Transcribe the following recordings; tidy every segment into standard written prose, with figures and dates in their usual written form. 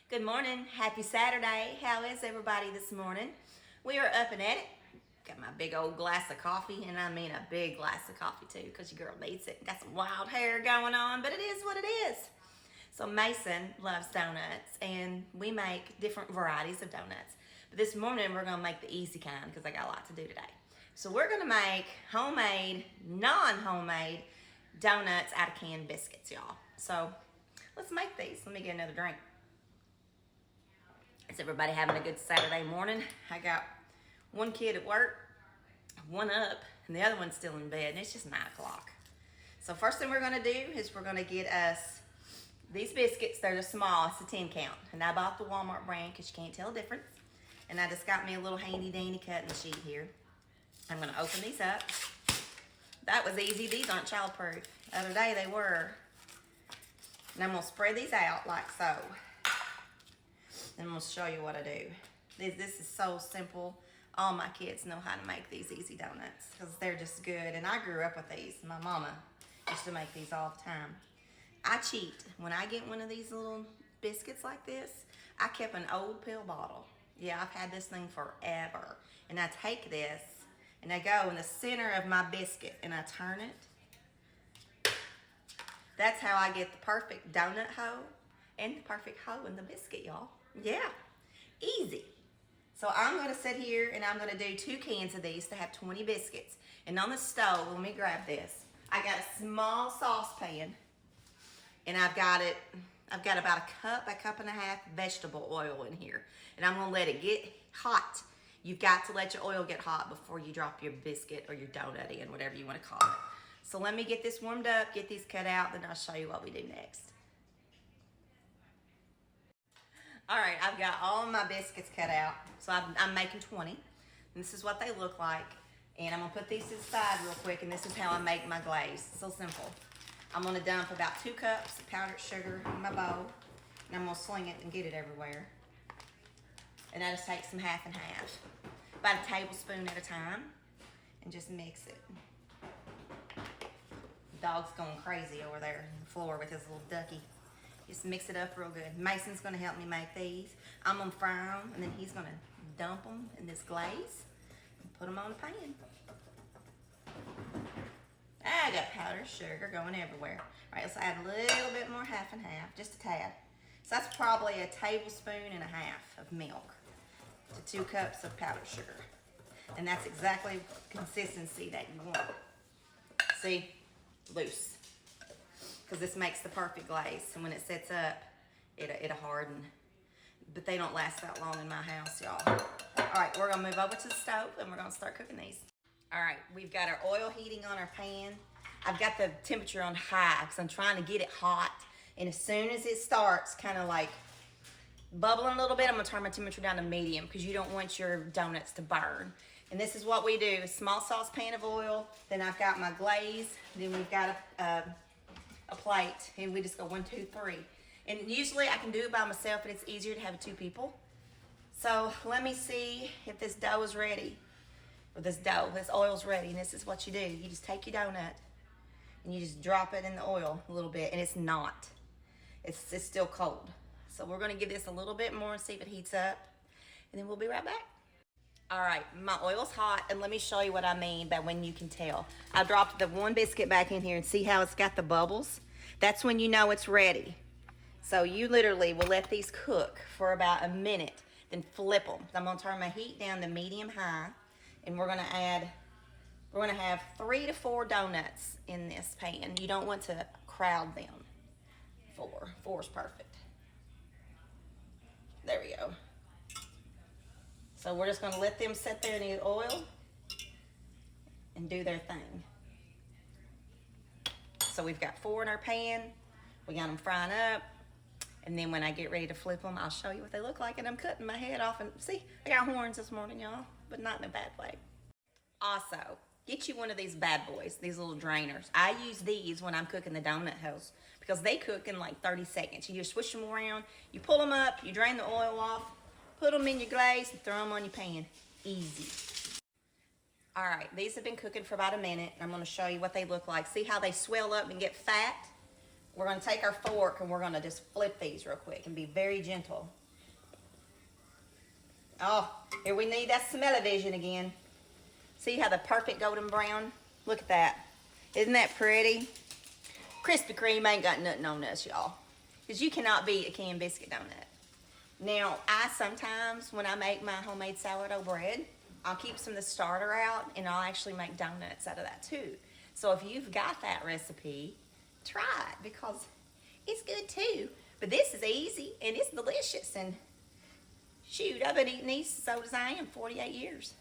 Good morning. Happy Saturday. How is everybody this morning? We are up and at it. Got my big old glass of coffee, and I mean a big glass of coffee too, because your girl needs it. Got some wild hair going on, but it is what it is. So Mason loves donuts, and we make different varieties of donuts. But this morning we're gonna make the easy kind because I got a lot to do today. So we're gonna make homemade, non-homemade donuts out of canned biscuits, y'all. So let's make these. Let me get another drink. Is everybody having a good Saturday morning? I got one kid at work, one up, and the other one's still in bed, and it's just 9 o'clock. So first thing we're gonna do is we're gonna get us these biscuits. They're the small, it's a 10 count. And I bought the Walmart brand because you can't tell the difference. And I just got me a little handy dandy cutting sheet here. I'm gonna open these up. That was easy. These aren't childproof. The other day they were. And I'm gonna spread these out like so. And I'm gonna show you what I do. This is so simple. All my kids know how to make these easy donuts because they're just good. And I grew up with these. My mama used to make these all the time. I cheat. When I get one of these little biscuits like this, I kept an old pill bottle. Yeah, I've had this thing forever. And I take this and I go in the center of my biscuit and I turn it. That's how I get the perfect donut hole and the perfect hole in the biscuit, y'all. Yeah, easy. So I'm gonna sit here and I'm gonna do 2 cans of these to have 20 biscuits. And on the stove, let me grab this. I got a small saucepan and I've got about a cup and a half vegetable oil in here. And I'm gonna let it get hot. You've got to let your oil get hot before you drop your biscuit or your donut in, whatever you wanna call it. So let me get this warmed up, get these cut out, then I'll show you what we do next. All right, I've got all my biscuits cut out. So I'm making 20. And this is what they look like. And I'm gonna put these to the side real quick, and this is how I make my glaze. So simple. I'm gonna dump about 2 cups of powdered sugar in my bowl, and I'm gonna sling it and get it everywhere. And I just take some half and half, about a tablespoon at a time, and just mix it. The dog's going crazy over there on the floor with his little ducky. Just mix it up real good. Mason's gonna help me make these. I'm gonna fry them, and then he's gonna dump them in this glaze and put them on the pan. I got powdered sugar going everywhere. All right, let's add a little bit more half and half, just a tad. So that's probably a tablespoon and a half of milk to 2 cups of powdered sugar. And that's exactly the consistency that you want. See, loose. Because this makes the perfect glaze. And when it sets up, it'll harden. But they don't last that long in my house, y'all. All right, we're gonna move over to the stove and we're gonna start cooking these. All right, we've got our oil heating on our pan. I've got the temperature on high because I'm trying to get it hot. And as soon as it starts kind of like bubbling a little bit, I'm gonna turn my temperature down to medium because you don't want your donuts to burn. And this is what we do, a small saucepan of oil. Then I've got my glaze. Then we've got a plate, and we just go 1, 2, 3. And usually I can do it by myself, but it's easier to have 2 people. So let me see if this dough is ready. Or this oil's ready, and this is what you do. You just take your donut and you just drop it in the oil a little bit, and it's not. It's still cold. So we're gonna give this a little bit more and see if it heats up, and then we'll be right back. All right, my oil's hot, and let me show you what I mean by when you can tell. I dropped the 1 biscuit back in here, and see how it's got the bubbles? That's when you know it's ready. So you literally will let these cook for about a minute, then flip them. I'm gonna turn my heat down to medium high, and we're gonna have 3 to 4 donuts in this pan. You don't want to crowd them. 4 is perfect. There we go. So we're just gonna let them sit there in the oil and do their thing. So we've got 4 in our pan. We got them frying up. And then when I get ready to flip them, I'll show you what they look like. And I'm cutting my head off. And see, I got horns this morning, y'all, but not in a bad way. Also, get you one of these bad boys, these little drainers. I use these when I'm cooking the donut house because they cook in like 30 seconds. You just switch them around, you pull them up, you drain the oil off, put them in your glaze, and throw them on your pan. Easy. All right, these have been cooking for about a minute. I'm gonna show you what they look like. See how they swell up and get fat? we're gonna take our fork and we're gonna just flip these real quick and be very gentle. Oh, here we need that smell-o-vision again. See how the perfect golden brown? Look at that. Isn't that pretty? Krispy Kreme ain't got nothing on us, y'all. Because you cannot beat a canned biscuit donut. Now, I sometimes, when I make my homemade sourdough bread, I'll keep some of the starter out and I'll actually make donuts out of that too. So if you've got that recipe, try it because it's good too. But this is easy and it's delicious. And shoot, I've been eating these so as I am 48 years.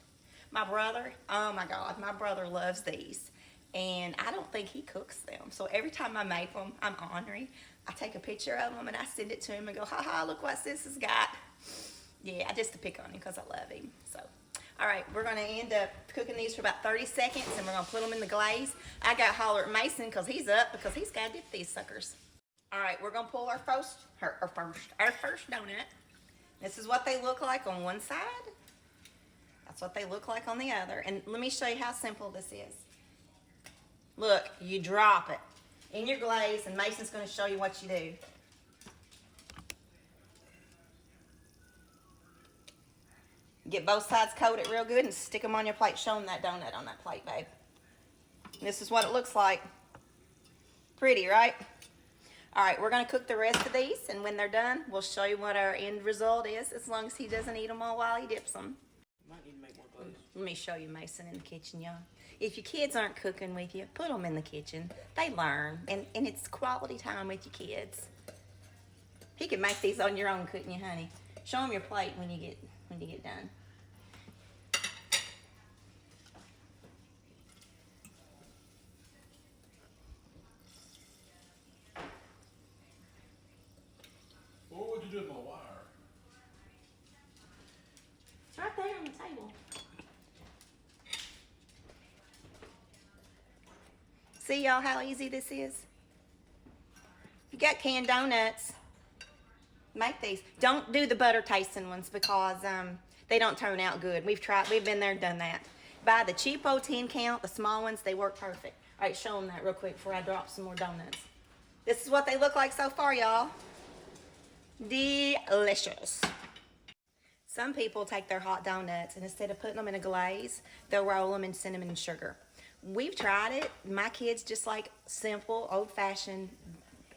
My brother, oh my God, my brother loves these. And I don't think he cooks them. So every time I make them, I'm ornery. I take a picture of them and I send it to him and go, ha ha, look what sis has got. Yeah, just to pick on him because I love him. So, all right, we're gonna end up cooking these for about 30 seconds and we're gonna put them in the glaze. I got holler at Mason because he's up because he's gotta dip these suckers. All right, we're gonna pull our first donut. This is what they look like on one side. That's what they look like on the other. And let me show you how simple this is. Look, you drop it in your glaze and Mason's gonna show you what you do. Get both sides coated real good and stick them on your plate. Show them that donut on that plate, babe. This is what it looks like. Pretty, right? All right, we're gonna cook the rest of these and when they're done, we'll show you what our end result is as long as he doesn't eat them all while he dips them. Might need to make more glaze. Let me show you Mason in the kitchen, y'all. If your kids aren't cooking with you, put them in the kitchen. They learn, and it's quality time with your kids. You can make these on your own, couldn't you, honey? Show them your plate when you get done. What would you do with my wire? It's right there on the table. See, y'all, how easy this is? You got canned donuts, make these. Don't do the butter tasting ones because they don't turn out good. We've been there, done that. Buy the cheapo 10 count, the small ones, they work perfect. All right, show them that real quick before I drop some more donuts. This is what they look like so far, y'all. Delicious. Some people take their hot donuts and instead of putting them in a glaze, they'll roll them in cinnamon and sugar. We've tried it. My kids just like simple, old-fashioned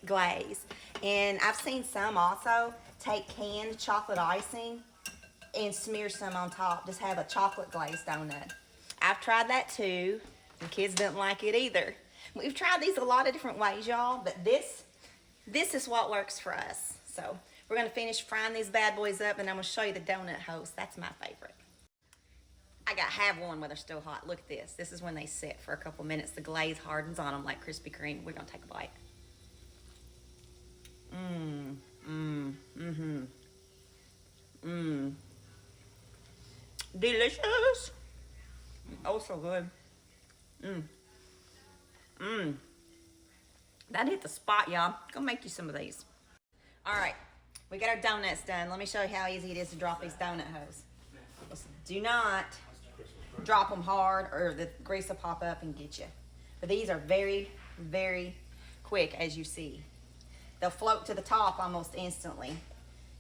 glaze. And I've seen some also take canned chocolate icing and smear some on top. Just have a chocolate glazed donut. I've tried that too. The kids didn't like it either. We've tried these a lot of different ways, y'all, but this is what works for us. So we're gonna finish frying these bad boys up and I'm gonna show you the donut host. That's my favorite. I have one where they're still hot. Look at this. This is when they sit for a couple minutes. The glaze hardens on them like Krispy Kreme. We're gonna take a bite. Delicious. Oh, so good. That hit the spot, y'all. Go make you some of these. All right, we got our donuts done. Let me show you how easy it is to drop these donut hoes. Do not drop them hard or the grease will pop up and get you. But these are very, very quick, as you see. They'll float to the top almost instantly.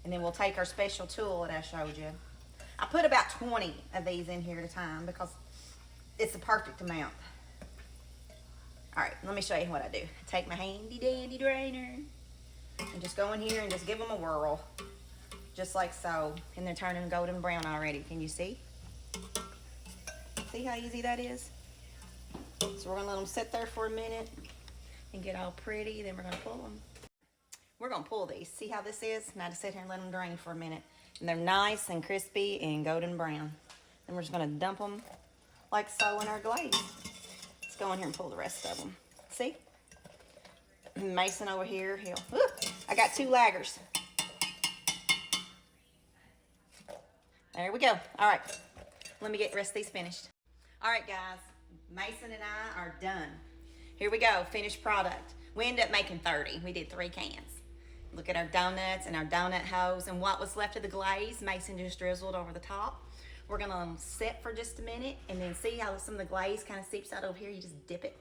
And then we'll take our special tool that I showed you. I put about 20 of these in here at a time because it's the perfect amount. All right, let me show you what I do. Take my handy dandy drainer and just go in here and just give them a whirl. Just like so. And they're turning golden brown already. Can you see? See how easy that is? So we're gonna let them sit there for a minute and get all pretty. Then we're gonna pull them. We're gonna pull these. See how this is? Now to sit here and let them drain for a minute. And they're nice and crispy and golden brown. Then we're just gonna dump them like so in our glaze. Let's go in here and pull the rest of them. See? Mason over here, I got 2 laggers. There we go. All right, let me get the rest of these finished. All right, guys, Mason and I are done. Here we go, finished product. We ended up making 30. We did 3 cans. Look at our donuts and our donut hoes and what was left of the glaze, Mason just drizzled over the top. We're gonna sit for just a minute and then see how some of the glaze kind of seeps out over here. You just dip it.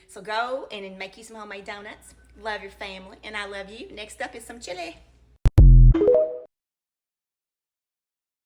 So go and then make you some homemade donuts. love your family, and I love you. Next up is some chili.